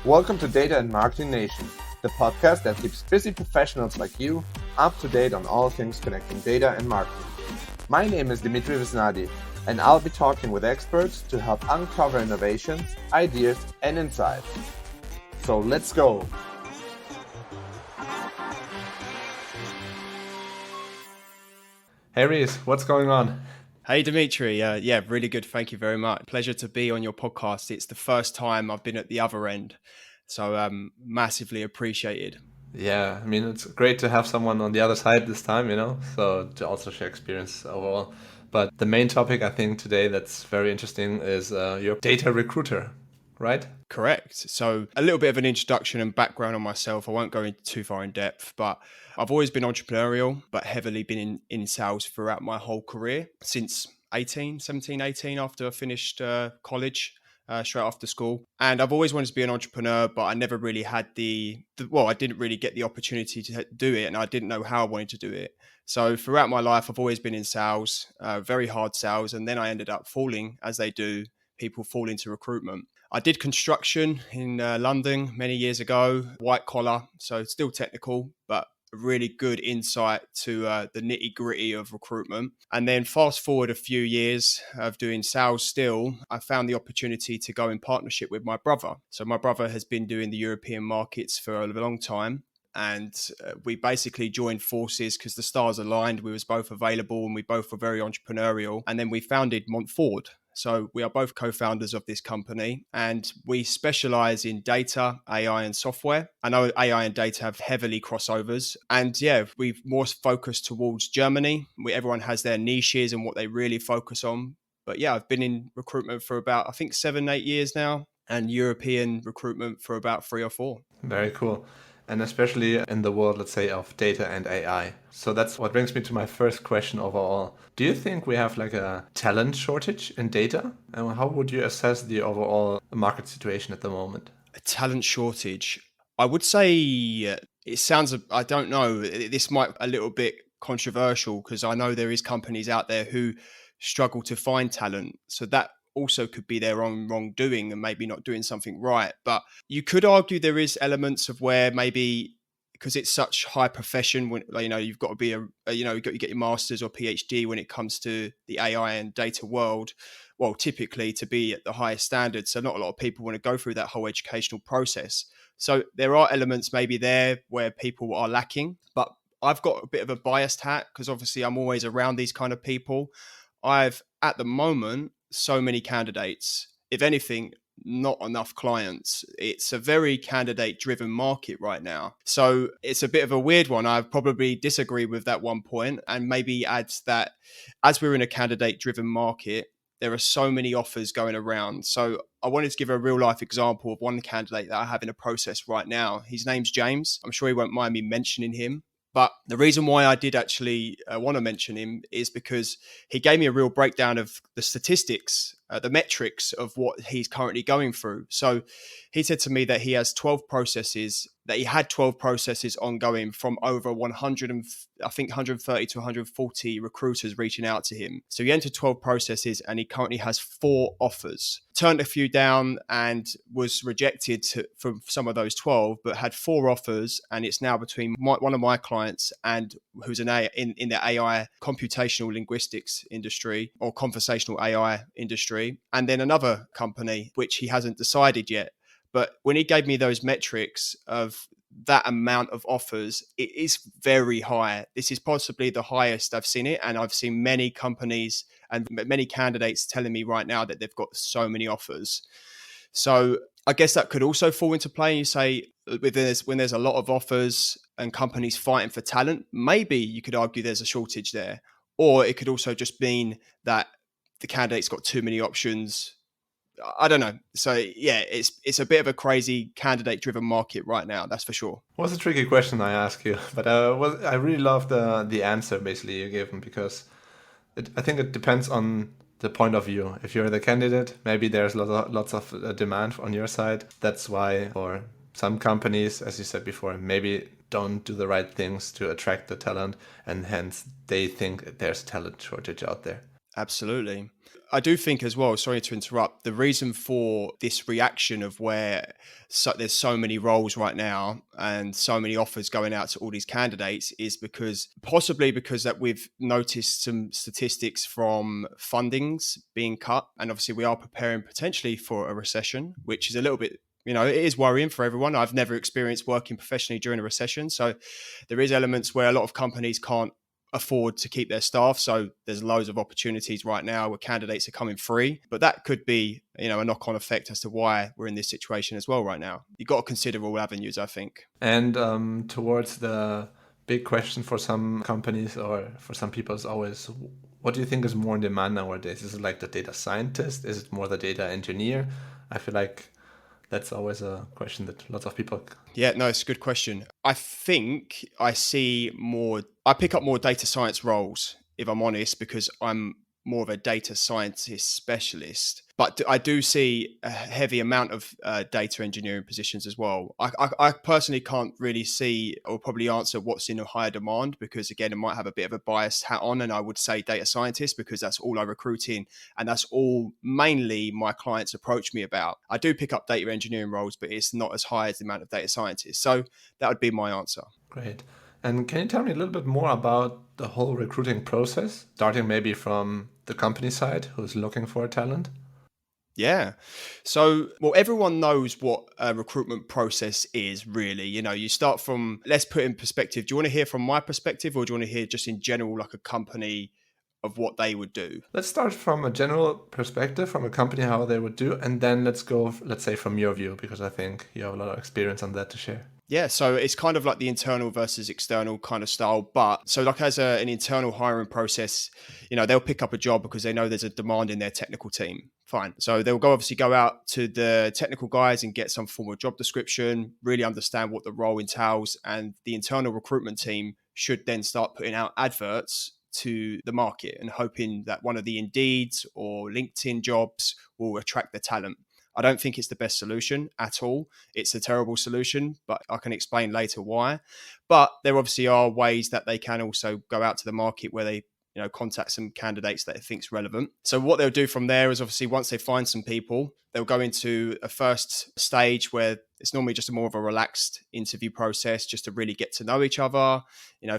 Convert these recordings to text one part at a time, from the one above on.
Welcome to Data and Marketing Nation, the podcast that keeps busy professionals like you up to date on all things connecting data and marketing. My name is Dimitri Visnadi, and I'll be talking with experts to help uncover innovations, ideas, and insights. So let's go. Hey Rhys, what's going on? Hey Dimitri, yeah, really good. Thank you very much. Pleasure to be on your podcast. It's the first time I've been at the other end, so massively appreciated. Yeah, I mean, it's great to have someone on the other side this time, so to also share experience overall. But the main topic I think today that's very interesting is your data recruiter, right? Correct. So a little bit of an introduction and background on myself. I won't go into too far in depth, but I've always been entrepreneurial, but heavily been in sales throughout my whole career since 17, 18 after I finished college. Straight after school. And I've always wanted to be an entrepreneur, but I never really had I didn't really get the opportunity to do it, and I didn't know how I wanted to do it. So throughout my life, I've always been in sales, very hard sales. And then I ended up falling, as they do, people fall into recruitment. I did construction in London many years ago, white collar, so still technical, but a really good insight to the nitty gritty of recruitment. And then fast forward a few years of doing sales still, I found the opportunity to go in partnership with my brother. So my brother has been doing the European markets for a long time. And we basically joined forces because the stars aligned. We was both available and we both were very entrepreneurial. And then we founded MONT FORD. So we are both co-founders of this company, and we specialize in data, AI, and software. I know AI and data have heavily crossovers, and we've more focused towards Germany. Everyone has their niches and what they really focus on. But yeah, I've been in recruitment for about, I think, 7-8 years now, and European recruitment for about 3 or 4. Very cool. And especially in the world, let's say, of data and AI. So that's what brings me to my first question overall. Do you think we have like a talent shortage in data? And how would you assess the overall market situation at the moment? A talent shortage. I would say it sounds, I don't know, this might be a little bit controversial because I know there is companies out there who struggle to find talent. So that also could be their own wrongdoing and maybe not doing something right. But you could argue there is elements of where maybe because it's such high profession, when you've got to be you've got to get your master's or PhD when it comes to the AI and data world. Well, typically to be at the highest standard. So not a lot of people want to go through that whole educational process. So there are elements maybe there where people are lacking, but I've got a bit of a biased hat because obviously I'm always around these kind of people. I've at the moment so many candidates, if anything, not enough clients. It's a very candidate driven market right now. So it's a bit of a weird one. I probably disagree with that one point and maybe add that as we're in a candidate driven market, there are so many offers going around. So I wanted to give a real life example of one candidate that I have in a process right now. His name's James. I'm sure he won't mind me mentioning him. But the reason why I did actually want to mention him is because he gave me a real breakdown of the statistics, the metrics of what he's currently going through. So he said to me that he has 12 processes, that he had 12 processes ongoing from over 130 to 140 recruiters reaching out to him. So he entered 12 processes and he currently has 4 offers. Turned a few down and was rejected from some of those 12, but had 4 offers. And it's now between one of my clients and who's in the AI computational linguistics industry or conversational AI industry, and then another company, which he hasn't decided yet. But when he gave me those metrics of that amount of offers, it is very high. This is possibly the highest I've seen it. And I've seen many companies and many candidates telling me right now that they've got so many offers. So I guess that could also fall into play. You say when there's a lot of offers and companies fighting for talent, maybe you could argue there's a shortage there. Or it could also just mean that the candidate's got too many options. I don't know. So yeah, it's a bit of a crazy candidate-driven market right now. That's for sure. It was a tricky question I asked you, but I really love the answer basically you gave him because I think it depends on the point of view. If you're the candidate, maybe there's lots of demand on your side. That's why for some companies, as you said before, maybe don't do the right things to attract the talent, and hence they think there's talent shortage out there. Absolutely. I do think as well, sorry to interrupt, the reason for this reaction of where there's so many roles right now and so many offers going out to all these candidates is possibly because that we've noticed some statistics from fundings being cut. And obviously we are preparing potentially for a recession, which is a little bit, it is worrying for everyone. I've never experienced working professionally during a recession. So there is elements where a lot of companies can't afford to keep their staff. So there's loads of opportunities right now where candidates are coming free. But that could be, a knock-on effect as to why we're in this situation as well right now. You've got to consider all avenues, I think. And towards the big question for some companies or for some people is always, what do you think is more in demand nowadays? Is it like the data scientist? Is it more the data engineer? I feel like that's always a question that lots of people... Yeah, no, it's a good question. I think I pick up more data science roles, if I'm honest, because I'm more of a data scientist specialist. But I do see a heavy amount of data engineering positions as well. I personally can't really see or probably answer what's in a higher demand because, again, it might have a bit of a biased hat on. And I would say data scientist because that's all I recruit in. And that's all mainly my clients approach me about. I do pick up data engineering roles, but it's not as high as the amount of data scientists. So that would be my answer. Great. And can you tell me a little bit more about the whole recruiting process, starting maybe from the company side who's looking for a talent? Yeah. So, everyone knows what a recruitment process is, really. You start from, let's put in perspective. Do you want to hear from my perspective or do you want to hear just in general, like a company of what they would do? Let's start from a general perspective, from a company, how they would do, and then let's go, let's say, from your view, because I think you have a lot of experience on that to share. Yeah, so it's kind of like the internal versus external kind of style. But so like as an internal hiring process, they'll pick up a job because they know there's a demand in their technical team. Fine. So they'll obviously go out to the technical guys and get some form of job description, really understand what the role entails. And the internal recruitment team should then start putting out adverts to the market and hoping that one of the Indeeds or LinkedIn jobs will attract the talent. I don't think it's the best solution at all. It's a terrible solution, but I can explain later why. But there obviously are ways that they can also go out to the market where they contact some candidates that they think's relevant. So what they'll do from there is obviously once they find some people, they'll go into a first stage where it's normally just more of a relaxed interview process just to really get to know each other,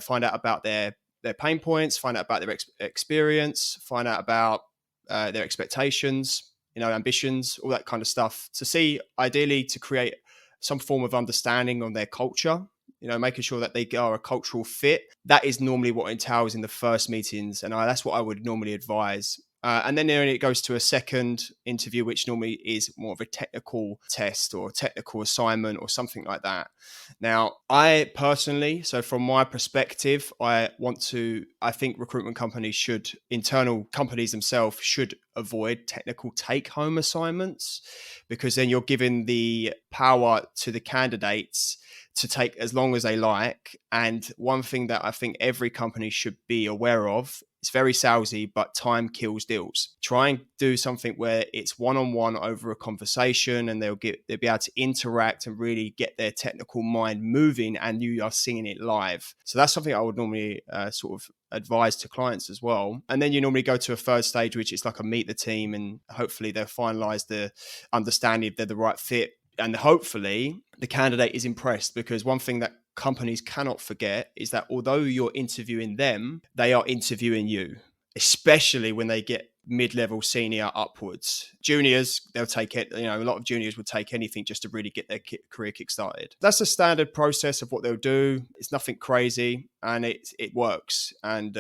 find out about their pain points, find out about their experience, find out about their expectations, ambitions, all that kind of stuff, to see, ideally, to create some form of understanding on their culture, making sure that they are a cultural fit. That is normally what entails in the first meetings. And that's what I would normally advise. And then it goes to a second interview, which normally is more of a technical test or a technical assignment or something like that. Now, I personally, so from my perspective, I think recruitment companies internal companies themselves should avoid technical take-home assignments, because then you're giving the power to the candidates to take as long as they like. And one thing that I think every company should be aware of, it's very salesy, but time kills deals. Try and do something where it's one-on-one over a conversation and they'll be able to interact and really get their technical mind moving, and you are seeing it live. So that's something I would normally sort of advise to clients as well. And then you normally go to a third stage, which is like a meet the team, and hopefully they'll finalize the understanding if they're the right fit. And hopefully the candidate is impressed, because one thing that companies cannot forget is that although you're interviewing them, they are interviewing you, especially when they get mid-level, senior upwards. Juniors, they'll take it. A lot of juniors would take anything just to really get their career kick-started. That's the standard process of what they'll do. It's nothing crazy, and it works. And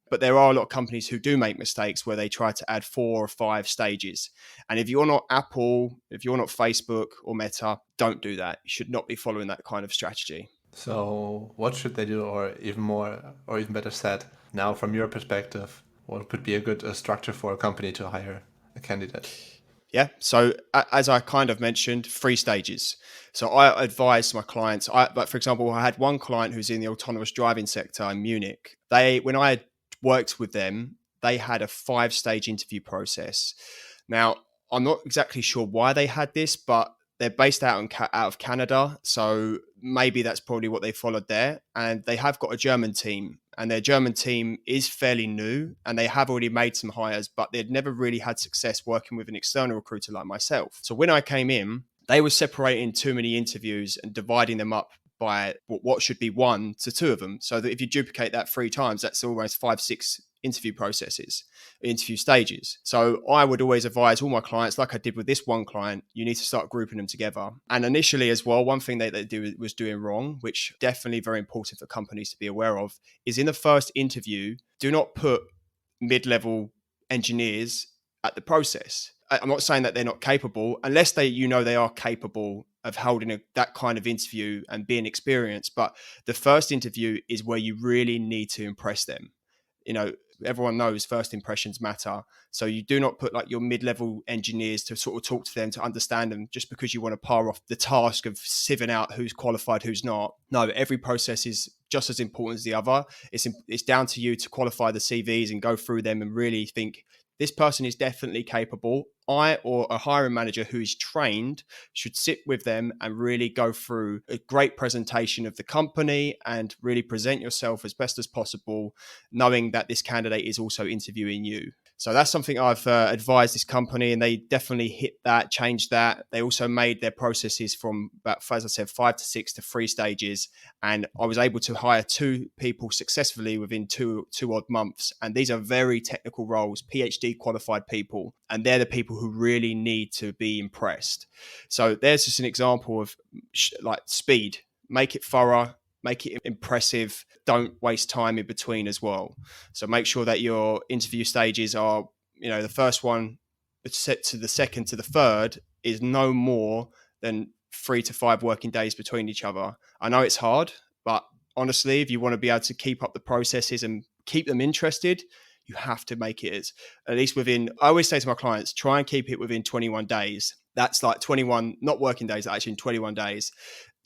but there are a lot of companies who do make mistakes where they try to add 4 or 5 stages. And if you're not Apple, if you're not Facebook or Meta, don't do that. You should not be following that kind of strategy. So what should they do, or even more, or even better said, now from your perspective, what could be a good structure for a company to hire a candidate? Yeah. So as I kind of mentioned, 3 stages. So I advise my clients, but for example, I had one client who's in the autonomous driving sector in Munich. When I worked with them, they had a 5-stage interview process. Now, I'm not exactly sure why they had this, but they're based out of Canada, so maybe that's probably what they followed there. And they have got a German team, and their German team is fairly new and they have already made some hires, but they'd never really had success working with an external recruiter like myself. So when I came in, they were separating too many interviews and dividing them up by what should be 1 to 2 of them. So that if you duplicate that 3 times, that's almost 5, 6 interview stages. So I would always advise all my clients, like I did with this one client, you need to start grouping them together. And initially as well, one thing that they was doing wrong, which definitely very important for companies to be aware of, is in the first interview, do not put mid-level engineers at the process. I'm not saying that they're not capable, unless they are capable of holding that kind of interview and being experienced. But the first interview is where you really need to impress them. Everyone knows first impressions matter. So you do not put like your mid-level engineers to sort of talk to them, to understand them, just because you want to par off the task of sieving out who's qualified, who's not. No, every process is just as important as the other. It's down to you to qualify the CVs and go through them and really think, this person is definitely capable. I or a hiring manager who is trained should sit with them and really go through a great presentation of the company and really present yourself as best as possible, knowing that this candidate is also interviewing you. So that's something I've advised this company, and they definitely hit that, changed that. They also made their processes from about, as I said, 5 to 6 to 3 stages. And I was able to hire 2 people successfully within two odd months. And these are very technical roles, PhD qualified people. And they're the people who really need to be impressed. So there's just an example of like speed. Make it thorough, make it impressive. Don't waste time in between as well. So make sure that your interview stages are, the first one set to the second to the third is no more than 3 to 5 working days between each other. I know it's hard, but honestly, if you want to be able to keep up the processes and keep them interested, you have to make it at least within, I always say to my clients, try and keep it within 21 days. That's like 21, not working days, actually in 21 days.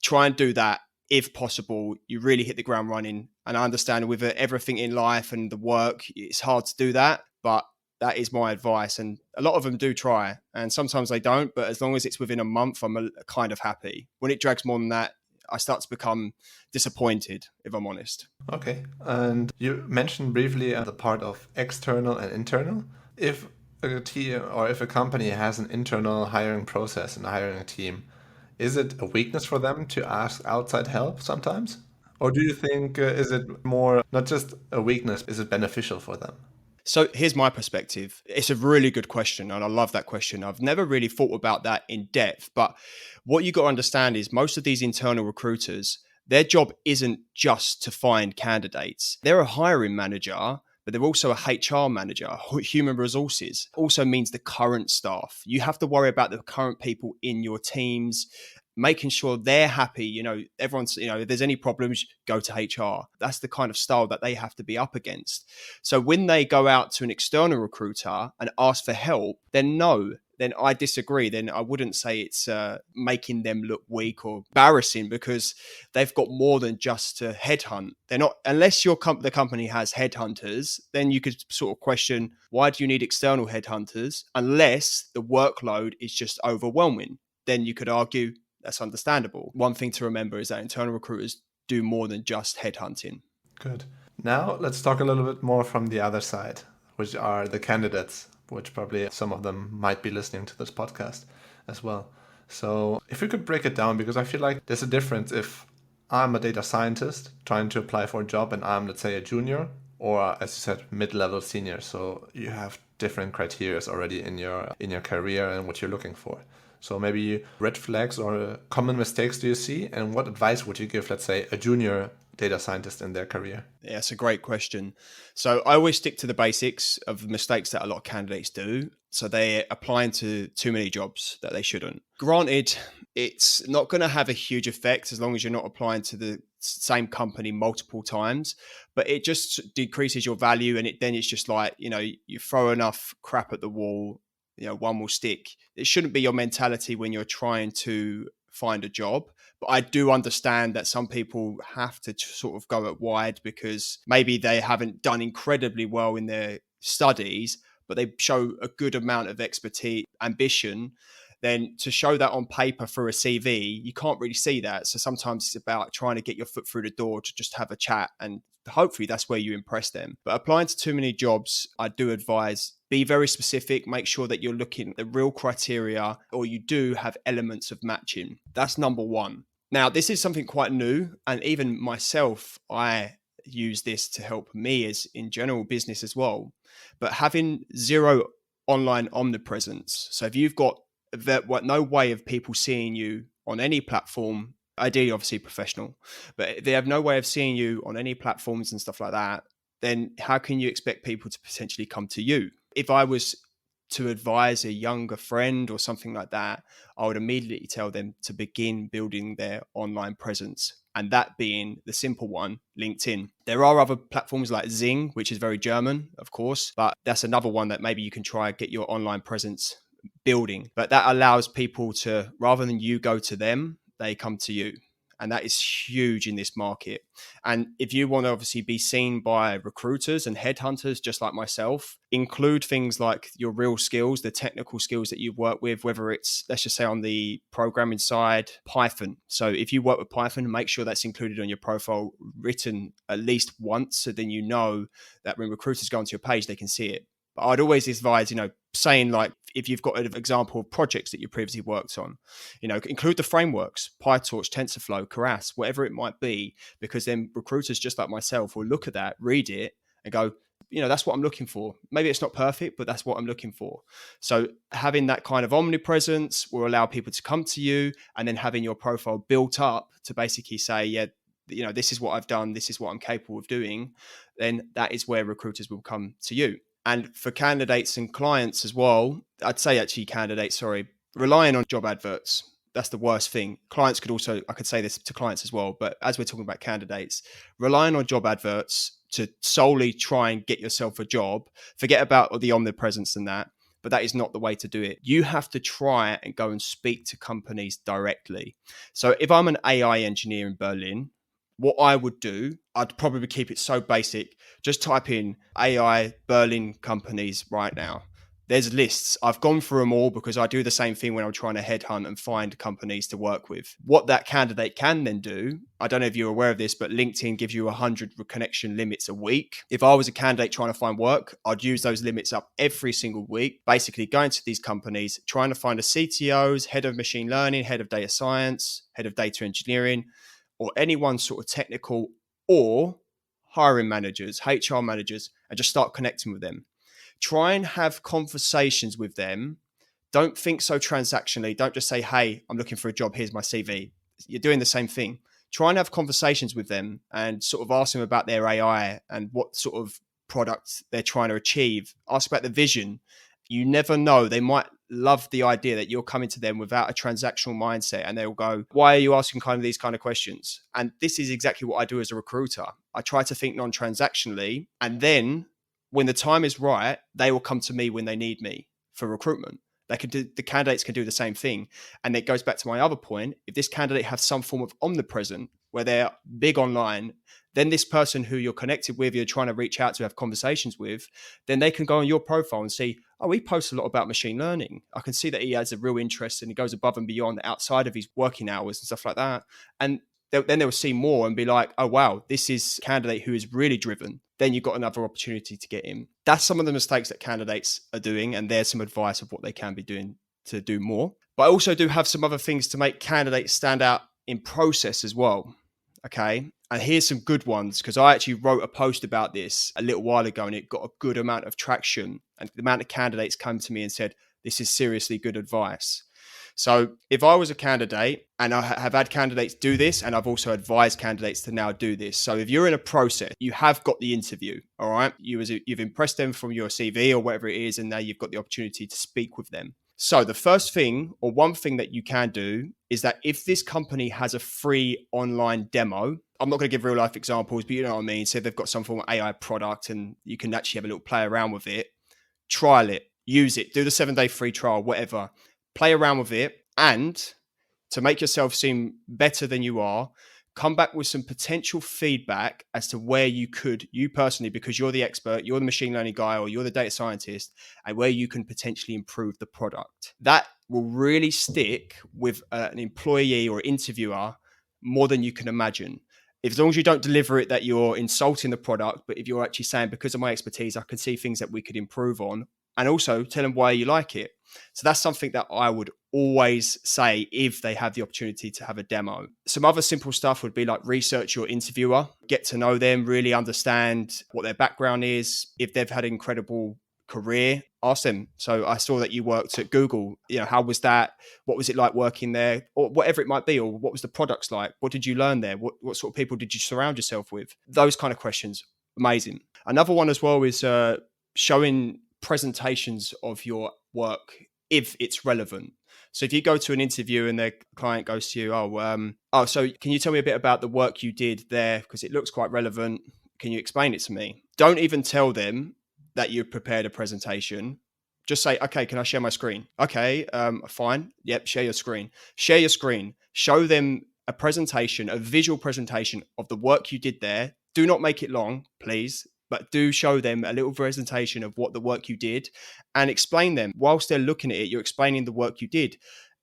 Try and do that. If possible, you really hit the ground running. And I understand with everything in life and the work, it's hard to do that, but that is my advice. And a lot of them do try, and sometimes they don't, but as long as it's within a month, I'm kind of happy. When it drags more than that, I start to become disappointed, if I'm honest. Okay. And you mentioned briefly the part of external and internal. If a team or if a company has an internal hiring process and hiring a team, is it a weakness for them to ask outside help sometimes? Or do you think, is it more not just a weakness, is it beneficial for them? So here's my perspective. It's a really good question, and I love that question. I've never really thought about that in depth, but what you got to understand is most of these internal recruiters, their job isn't just to find candidates. They're a hiring manager, but they're also a HR manager. Human resources also means the current staff. You have to worry about the current people in your teams, making sure they're happy. Everyone's, if there's any problems, go to HR. That's the kind of style that they have to be up against. So when they go out to an external recruiter and ask for help, then I disagree. Then I wouldn't say it's making them look weak or embarrassing, because they've got more than just to headhunt. They're not, unless the company has headhunters, then you could sort of question, why do you need external headhunters? Unless the workload is just overwhelming, then you could argue that's understandable. One thing to remember is that internal recruiters do more than just headhunting. Good. Now let's talk a little bit more from the other side, which are the candidates, which probably some of them might be listening to this podcast as well. So if we could break it down, because I feel like there's a difference if I'm a data scientist trying to apply for a job and I'm, let's say, a junior, or as you said, mid-level senior. So you have different criteria already in your career and what you're looking for. So maybe red flags or common mistakes do you see? And what advice would you give, let's say, a junior data scientist in their career? Yeah, it's a great question. So I always stick to the basics of the mistakes that a lot of candidates do. So they're applying to too many jobs that they shouldn't. Granted, it's not going to have a huge effect as long as you're not applying to the same company multiple times, but it just decreases your value. And then it's just like, you throw enough crap at the wall, one will stick. It shouldn't be your mentality when you're trying to find a job. But I do understand that some people have to sort of go it wide because maybe they haven't done incredibly well in their studies, but they show a good amount of expertise, ambition. then to show that on paper through a CV, you can't really see that. So sometimes it's about trying to get your foot through the door to just have a chat, and hopefully that's where you impress them. But applying to too many jobs, I do advise be very specific. Make sure that you're looking at the real criteria, or you do have elements of matching. That's number one. Now, this is something quite new, and even myself, I use this to help me as in general business as well. But having zero online omnipresence. So if you've got no way of people seeing you on any platform, ideally obviously professional, but if they have no way of seeing you on any platforms and stuff like that, then how can you expect people to potentially come to you? If I was to advise a younger friend or something like that, I would immediately tell them to begin building their online presence. And that being the simple one, LinkedIn. There are other platforms like Zing, which is very German, of course, but that's another one that maybe you can try and get your online presence building. But that allows people to, rather than you go to them, they come to you. And that is huge in this market. And if you want to obviously be seen by recruiters and headhunters, just like myself, include things like your real skills, the technical skills that you've worked with, whether it's, let's just say on the programming side, Python. So if you work with Python, make sure that's included on your profile, written at least once, so then you know that when recruiters go onto your page, they can see it. But I'd always advise, saying like, if you've got an example of projects that you previously worked on, include the frameworks, PyTorch, TensorFlow, Keras, whatever it might be, because then recruiters just like myself will look at that, read it and go, that's what I'm looking for. Maybe it's not perfect, but that's what I'm looking for. So having that kind of omnipresence will allow people to come to you, and then having your profile built up to basically say, yeah, this is what I've done, this is what I'm capable of doing, then that is where recruiters will come to you. And for candidates and clients as well, I'd say actually candidates, relying on job adverts. That's the worst thing. Clients could also, I could say this to clients as well, but as we're talking about candidates, relying on job adverts to solely try and get yourself a job, forget about the omnipresence and that, but that is not the way to do it. You have to try and go and speak to companies directly. So if I'm an AI engineer in Berlin, what I would do, I'd probably keep it so basic. Just type in AI Berlin companies right now. There's lists. I've gone through them all because I do the same thing when I'm trying to headhunt and find companies to work with. What that candidate can then do, I don't know if you're aware of this, but LinkedIn gives you 100 connection limits a week. If I was a candidate trying to find work, I'd use those limits up every single week, basically going to these companies, trying to find a CTOs, head of machine learning, head of data science, head of data engineering, or anyone sort of technical, or hiring managers, HR managers, and just start connecting with them. Try and have conversations with them. Don't think so transactionally. Don't just say, hey, I'm looking for a job. Here's my CV. You're doing the same thing. Try and have conversations with them and sort of ask them about their AI and what sort of product they're trying to achieve. Ask about the vision. You never know. They might love the idea that you're coming to them without a transactional mindset, and they'll go, why are you asking kind of these kind of questions? And this is exactly what I do as a recruiter. I try to think non-transactionally, and then when the time is right, they will come to me when they need me for recruitment. The candidates can do the same thing. And it goes back to my other point. If this candidate has some form of omnipresent, where they're big online, then this person who you're connected with, you're trying to reach out to, have conversations with, then they can go on your profile and see, oh, he posts a lot about machine learning. I can see that he has a real interest and he goes above and beyond outside of his working hours and stuff like that. And then they'll see more and be like, oh, wow, this is a candidate who is really driven. Then you've got another opportunity to get in. That's some of the mistakes that candidates are doing. And there's some advice of what they can be doing to do more. But I also do have some other things to make candidates stand out in process as well. Okay. And here's some good ones, because I actually wrote a post about this a little while ago and it got a good amount of traction. And the amount of candidates came to me and said, this is seriously good advice. So if I was a candidate, and I have had candidates do this, and I've also advised candidates to now do this. So if you're in a process, you have got the interview, all right? You've impressed them from your CV or whatever it is, and now you've got the opportunity to speak with them. So the first thing, or one thing that you can do, is that if this company has a free online demo, I'm not going to give real life examples, but you know what I mean? So if they've got some form of AI product and you can actually have a little play around with it, trial it, use it, do the 7-day free trial, whatever. Play around with it, and to make yourself seem better than you are, come back with some potential feedback as to where you personally, because you're the expert, you're the machine learning guy, or you're the data scientist, and where you can potentially improve the product. That will really stick with an employee or interviewer more than you can imagine. As long as you don't deliver it that you're insulting the product, but if you're actually saying, because of my expertise, I can see things that we could improve on, and also tell them why you like it. So that's something that I would always say if they have the opportunity to have a demo. Some other simple stuff would be like research your interviewer, get to know them, really understand what their background is. If they've had an incredible career, ask them. So I saw that you worked at Google. How was that? What was it like working there? Or whatever it might be, or what was the products like? What did you learn there? What sort of people did you surround yourself with? Those kind of questions. Amazing. Another one as well is showing presentations of your work if it's relevant. So if you go to an interview and their client goes to you, so can you tell me a bit about the work you did there? Because it looks quite relevant. Can you explain it to me? Don't even tell them that you've prepared a presentation. Just say, okay, can I share my screen? Okay, fine. Yep, share your screen. Share your screen. Show them a presentation, a visual presentation of the work you did there. Do not make it long, please, but do show them a little presentation of what the work you did and explain them. Whilst they're looking at it, you're explaining the work you did.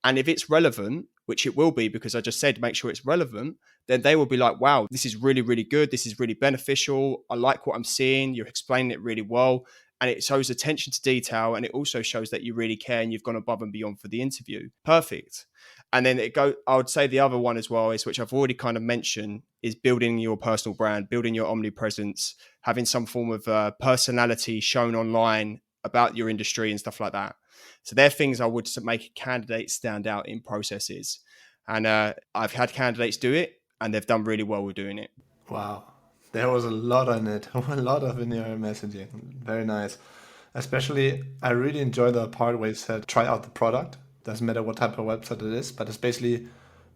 And if it's relevant, which it will be, because I just said make sure it's relevant, then they will be like, wow, this is really, really good. This is really beneficial. I like what I'm seeing. You're explaining it really well. And it shows attention to detail. And it also shows that you really care and you've gone above and beyond for the interview. Perfect. And then I would say the other one as well is, which I've already kind of mentioned, is building your personal brand, building your omnipresence, having some form of personality shown online about your industry and stuff like that. So they're things I would make candidates stand out in processes. And I've had candidates do it and they've done really well with doing it. Wow. There was a lot on it, a lot of in your messaging. Very nice. Especially, I really enjoy the part where you said try out the product. Doesn't matter what type of website it is, but it's basically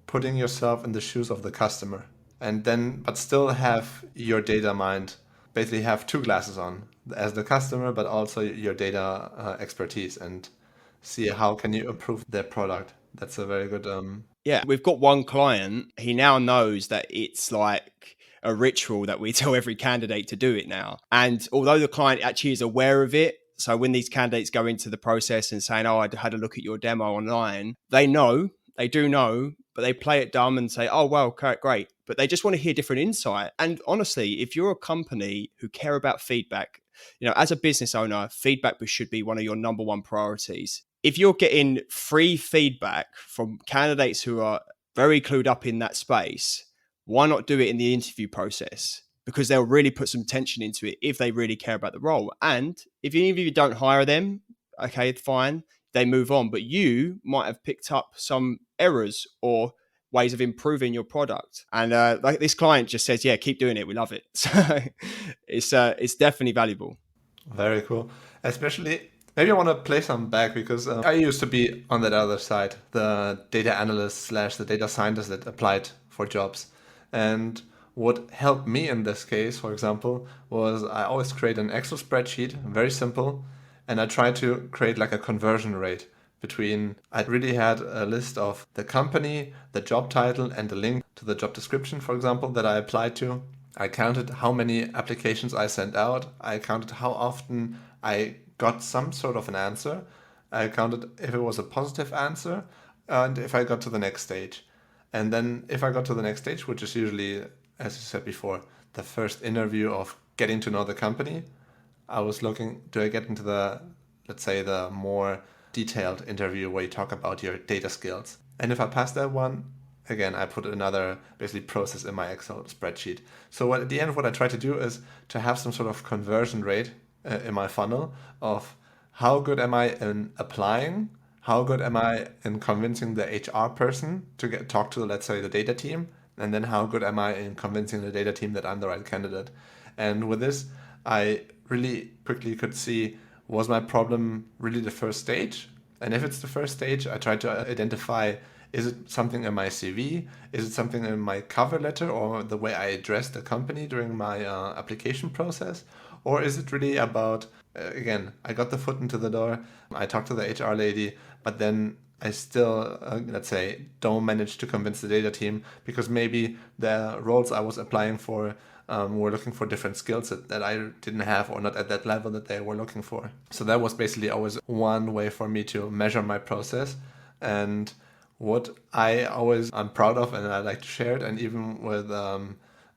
putting yourself in the shoes of the customer. And then, but still have your data mind, basically have two glasses on as the customer, but also your data expertise, and see how can you improve their product. That's a very good Yeah, we've got one client. He now knows that it's like a ritual that we tell every candidate to do it now. And although the client actually is aware of it, so when these candidates go into the process and saying, oh, I had a look at your demo online, they do know, but they play it dumb and say, oh, well, great. But they just want to hear different insight. And honestly, if you're a company who care about feedback, as a business owner, feedback should be one of your number one priorities. If you're getting free feedback from candidates who are very clued up in that space, why not do it in the interview process? Because they'll really put some tension into it if they really care about the role. And if even if you don't hire them, okay, fine, they move on. But you might have picked up some errors or ways of improving your product. And like this client just says, yeah, keep doing it. We love it. So it's definitely valuable. very cool. Especially, maybe I want to play some back because I used to be on that other side, the data analyst slash the data scientist that applied for jobs. And what helped me in this case, for example, was I always create an Excel spreadsheet, very simple, and I try to create like a conversion rate between, I really had a list of the company, the job title, and the link to the job description, for example, that I applied to. I counted how many applications I sent out. I counted how often I got some sort of an answer. I counted if it was a positive answer and if I got to the next stage. And then if I got to the next stage, which is usually, as you said before, the first interview of getting to know the company, I was looking, do I get into the, let's say, the more detailed interview where you talk about your data skills? And if I pass that one, again, I put another basically process in my Excel spreadsheet. So at the end, what I try to do is to have some sort of conversion rate in my funnel of how good am I in applying, how good am I in convincing the HR person to talk to, let's say, the data team, and then how good am I in convincing the data team that I'm the right candidate. And with this, I really quickly could see, was my problem really the first stage? And if it's the first stage, I try to identify, is it something in my CV? Is it something in my cover letter or the way I address the company during my application process? Or is it really about, again, I got the foot into the door, I talked to the HR lady, but then I still, let's say, don't manage to convince the data team because maybe the roles I was applying for were looking for different skills that I didn't have or not at that level that they were looking for. So that was basically always one way for me to measure my process. And what I'm proud of, and I like to share it, and even with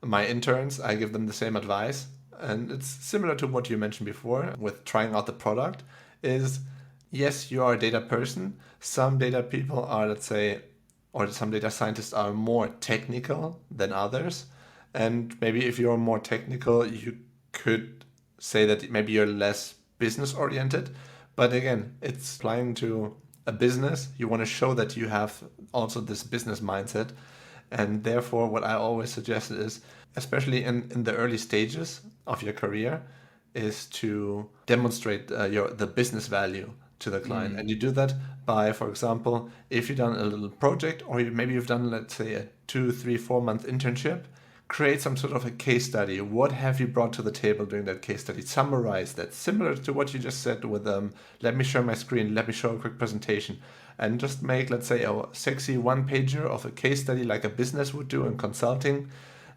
my interns, I give them the same advice. And it's similar to what you mentioned before with trying out the product is, yes, you are a data person. Some data people are, let's say, or some data scientists are more technical than others. And maybe if you're more technical, you could say that maybe you're less business oriented. But again, it's applying to a business. You want to show that you have also this business mindset. And therefore, what I always suggest is, especially in the early stages of your career, is to demonstrate the business value to the client. And you do that by, for example, if you've done a little project, or maybe you've done, let's say, a 2, 3, 4 month internship, create some sort of a case study. What have you brought to the table during that case study? Summarize that, similar to what you just said with let me share my screen, let me show a quick presentation, and just make, let's say, a sexy one pager of a case study like a business would do in consulting.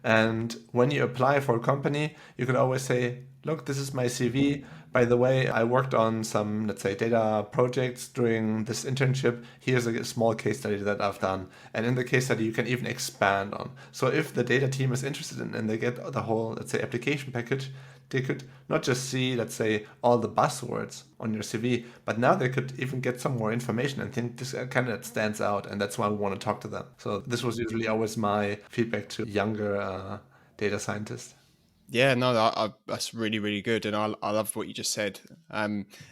And when you apply for a company, you could always say, look, this is my CV. By the way, I worked on some, let's say, data projects during this internship. Here's a small case study that I've done. And in the case study, you can even expand on. So if the data team is interested in and they get the whole, let's say, application package, they could not just see, let's say, all the buzzwords on your CV, but now they could even get some more information and think this candidate stands out. And that's why we want to talk to them. So this was usually always my feedback to younger data scientists. Yeah, no, that's really, really good. And I love what you just said,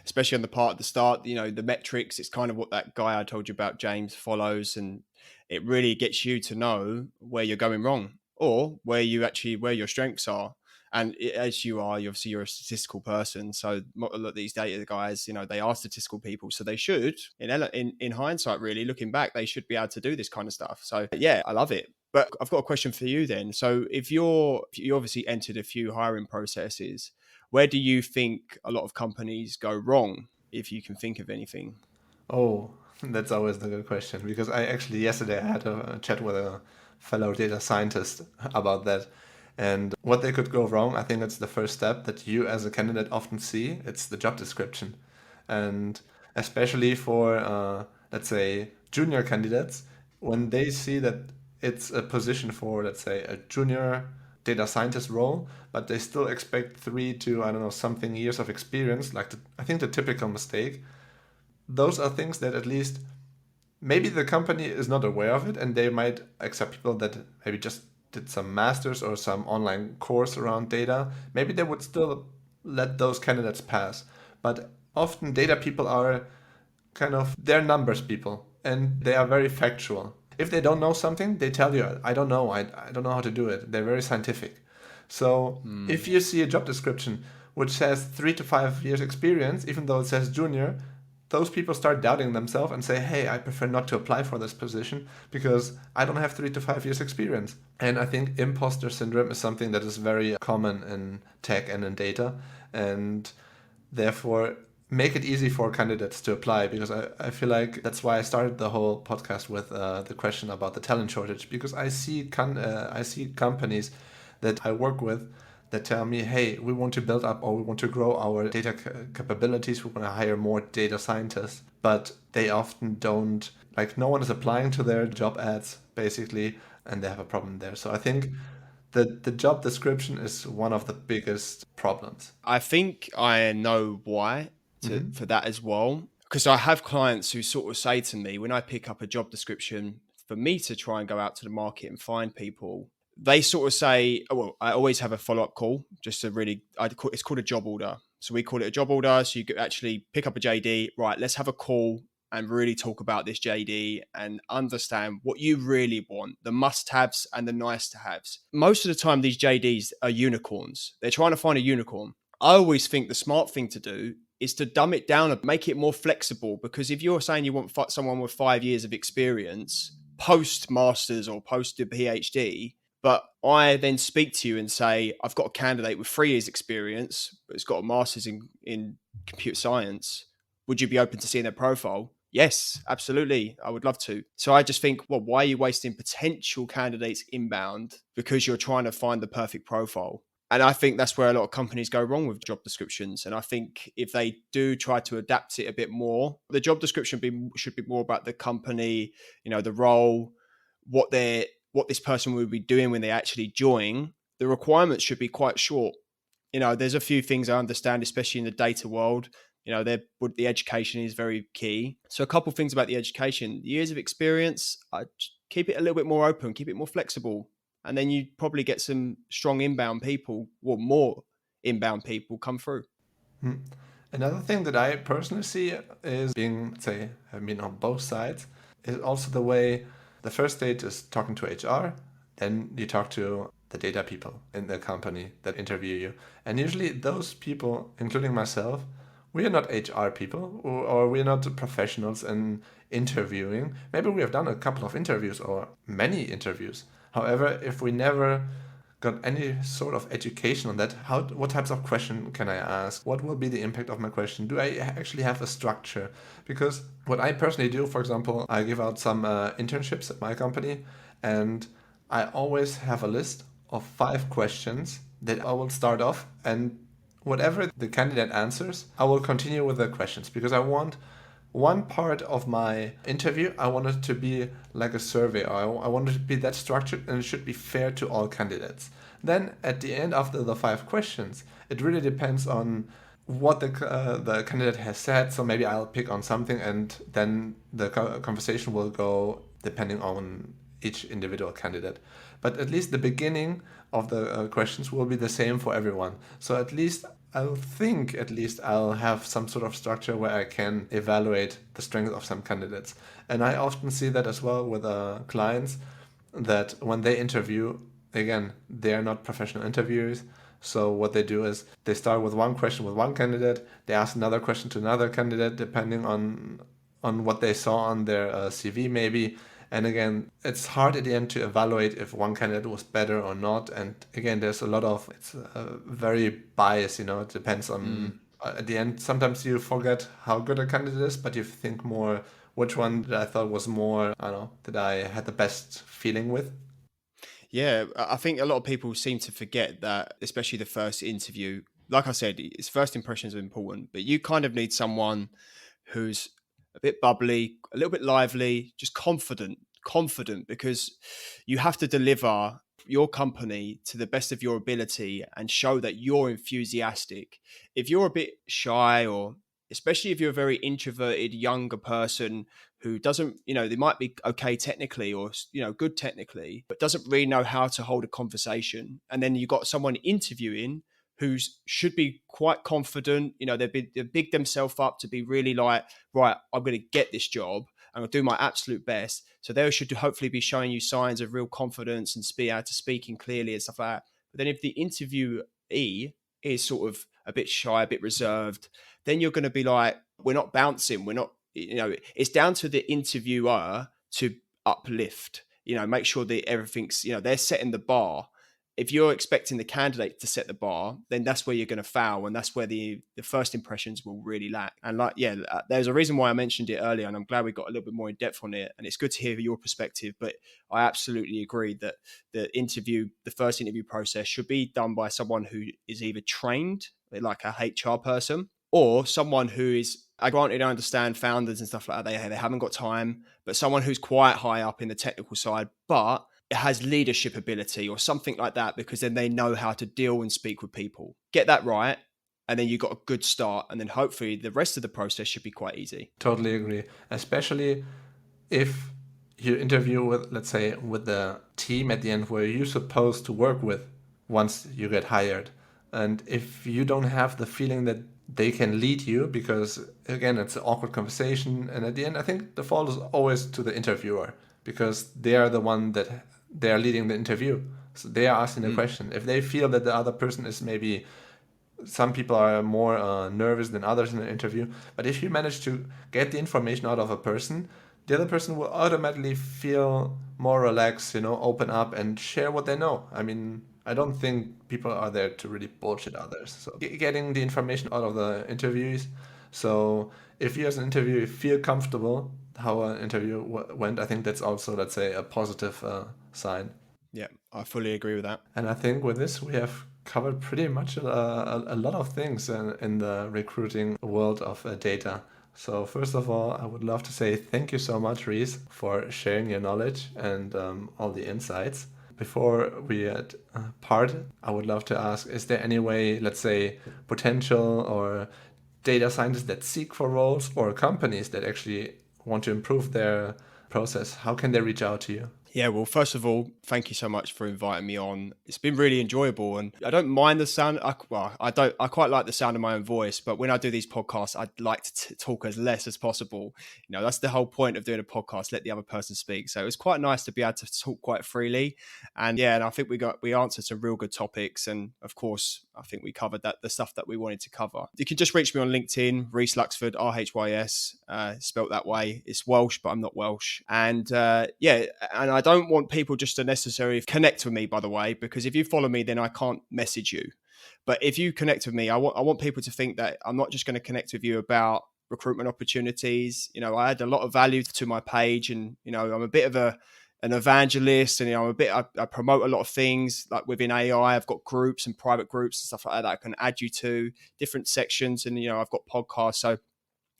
especially on the part at the start, the metrics, it's kind of what that guy I told you about, James, follows. And it really gets you to know where you're going wrong or where your strengths are. And as obviously you're a statistical person. So a lot of these data guys, they are statistical people. So they should, in hindsight, really looking back, they should be able to do this kind of stuff. So yeah, I love it. But I've got a question for you then. So if you obviously entered a few hiring processes, where do you think a lot of companies go wrong, if you can think of anything? Oh, that's always the good question, because yesterday I had a chat with a fellow data scientist about that. And what they could go wrong, I think it's the first step that you as a candidate often see. It's the job description. And especially for, let's say, junior candidates, when they see that it's a position for, let's say, a junior data scientist role, but they still expect 3 to, I don't know, something years of experience, like I think the typical mistake, those are things that at least maybe the company is not aware of it, and they might accept people that maybe just did some masters or some online course around data. Maybe they would still let those candidates pass. But often data people are kind of, they're numbers people, and they are very factual. If they don't know something, they tell you, I don't know, I don't know how to do it. They're very scientific. So if you see a job description which says 3 to 5 years experience, even though it says junior, those people start doubting themselves and say, hey, I prefer not to apply for this position because I don't have 3 to 5 years experience. And I think imposter syndrome is something that is very common in tech and in data. And therefore, make it easy for candidates to apply, because I feel like that's why I started the whole podcast with the question about the talent shortage, because I see companies that I work with that tell me, hey, we want to build up or we want to grow our data capabilities. We want to hire more data scientists, but they often don't, like, no one is applying to their job ads basically, and they have a problem there. So I think that the job description is one of the biggest problems. I think I know why for that as well. Because I have clients who sort of say to me, when I pick up a job description for me to try and go out to the market and find people, they sort of say, oh, well, I always have a follow-up call just to really, it's called a job order. So we call it a job order. So you could actually pick up a JD, right, let's have a call and really talk about this JD and understand what you really want, the must-haves and the nice-to-haves. Most of the time, these JDs are unicorns. They're trying to find a unicorn. I always think the smart thing to do is to dumb it down and make it more flexible, because if you're saying you want someone with 5 years of experience, post-masters or post-PhD, but I then speak to you and say, I've got a candidate with 3 years experience, but it's got a master's in computer science. Would you be open to seeing their profile? Yes, absolutely. I would love to. So I just think, well, why are you wasting potential candidates inbound because you're trying to find the perfect profile? And I think that's where a lot of companies go wrong with job descriptions. And I think if they do try to adapt it a bit more, the job description should be more about the company, the role, what this person will be doing when they actually join. The requirements should be quite short. There's a few things I understand, especially in the data world. The education is very key. So a couple of things about the education, years of experience, keep it a little bit more open, keep it more flexible. And then you probably get some strong inbound people, or more inbound people come through. Hmm. Another thing that I personally see is being, say, I mean, on both sides, is also the way the first stage is talking to HR, then you talk to the data people in the company that interview you. And usually those people, including myself, we are not HR people or we are not professionals in interviewing. Maybe we have done a couple of interviews or many interviews. However, if we never got any sort of education on that, what types of question can I ask? What will be the impact of my question? Do I actually have a structure? Because what I personally do, for example, I give out some internships at my company, and I always have a list of 5 questions that I will start off, and whatever the candidate answers, I will continue with the questions, because I want one part of my interview, I want it to be like a survey. I want it to be that structured, and it should be fair to all candidates. Then at the end, after the 5 questions, it really depends on what the candidate has said. So maybe I'll pick on something, and then the conversation will go depending on each individual candidate. But at least the beginning of the questions will be the same for everyone. So at least I'll have some sort of structure where I can evaluate the strength of some candidates. And I often see that as well with clients, that when they interview, again, they are not professional interviewers. So what they do is they start with one question with one candidate, they ask another question to another candidate, depending on what they saw on their CV maybe. And again, it's hard at the end to evaluate if one candidate was better or not. And again, it's very biased, it depends on, at the end, sometimes you forget how good a candidate is, but you think more, which one that I thought was more, I don't know, that I had the best feeling with. Yeah, I think a lot of people seem to forget that, especially the first interview. Like I said, it's first impressions are important, but you kind of need someone who's a bit bubbly, a little bit lively, just confident, because you have to deliver your company to the best of your ability and show that you're enthusiastic. If you're a bit shy, or especially if you're a very introverted younger person who doesn't, they might be okay technically, or, good technically, but doesn't really know how to hold a conversation. And then you've got someone interviewing who should be quite confident, they big themselves up to be really like, right, I'm going to get this job. I'm going to do my absolute best. So they should hopefully be showing you signs of real confidence and be able to speaking clearly and stuff like that. But then if the interviewee is sort of a bit shy, a bit reserved, then you're going to be like, we're not bouncing. We're not, it's down to the interviewer to uplift, make sure that everything's, they're setting the bar. If you're expecting the candidate to set the bar, then that's where you're going to foul, and that's where the first impressions will really lack. And there's a reason why I mentioned it earlier, and I'm glad we got a little bit more in depth on it. And it's good to hear your perspective. But I absolutely agree that the first interview process should be done by someone who is either trained, like a HR person, or someone who is, granted, I understand founders and stuff like that, they haven't got time, but someone who's quite high up in the technical side, but it has leadership ability or something like that, because then they know how to deal and speak with people. Get that right, and then you got a good start, and then hopefully the rest of the process should be quite easy. Totally agree. Especially if you interview with, let's say, with the team at the end where you're supposed to work with once you get hired. And if you don't have the feeling that they can lead you, because again, it's an awkward conversation. And at the end, I think the fault is always to the interviewer, because they are the one that they are leading the interview. So they are asking the question. If they feel that the other person is maybe, some people are more nervous than others in an interview, but if you manage to get the information out of a person, the other person will automatically feel more relaxed, open up and share what they know. I mean, I don't think people are there to really bullshit others. So getting the information out of the interviewees. So if you as an interviewer feel comfortable how an interview went, I think that's also, let's say, a positive sign. Yeah, I fully agree with that. And I think with this, we have covered pretty much a lot of things in the recruiting world of data. So first of all, I would love to say thank you so much, Rhys, for sharing your knowledge and all the insights. Before we part, I would love to ask, is there any way, let's say, potential or data scientists that seek for roles or companies that actually want to improve their process, how can they reach out to you? Yeah, well, first of all, thank you so much for inviting me on. It's been really enjoyable, and I don't mind the sound. I quite like the sound of my own voice, but when I do these podcasts, I'd like to talk as less as possible. That's the whole point of doing a podcast, let the other person speak. So it was quite nice to be able to talk quite freely. And I think we answered some real good topics. And of course, I think we covered the stuff that we wanted to cover. You can just reach me on LinkedIn, Rhys Luxford, Rhys, spelt that way. It's Welsh, but I'm not Welsh. And and I don't want people just to necessarily connect with me, by the way, because if you follow me, then I can't message you. But if you connect with me, I want people to think that I'm not just going to connect with you about recruitment opportunities. I add a lot of value to my page, and I'm a bit of an evangelist, and I promote a lot of things like within AI. I've got groups and private groups and stuff like that I can add you to different sections, and I've got podcasts. So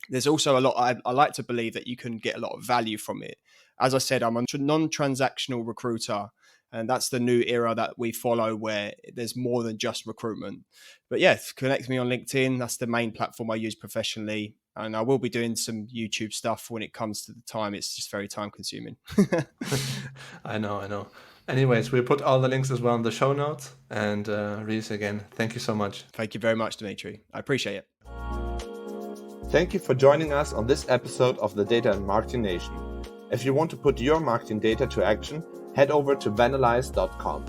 there's also a lot. I like to believe that you can get a lot of value from it. As I said, I'm a non-transactional recruiter, and that's the new era that we follow, where there's more than just recruitment. But yeah, connect me on LinkedIn. That's the main platform I use professionally. And I will be doing some YouTube stuff when it comes to the time. It's just very time consuming. I know. Anyways, we'll put all the links as well in the show notes. And Rhys, again, thank you so much. Thank you very much, Dimitri. I appreciate it. Thank you for joining us on this episode of the Data and Marketing Nation. If you want to put your marketing data to action, head over to vanalize.com.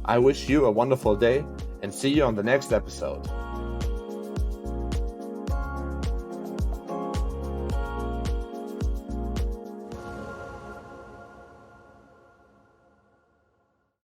I wish you a wonderful day and see you on the next episode.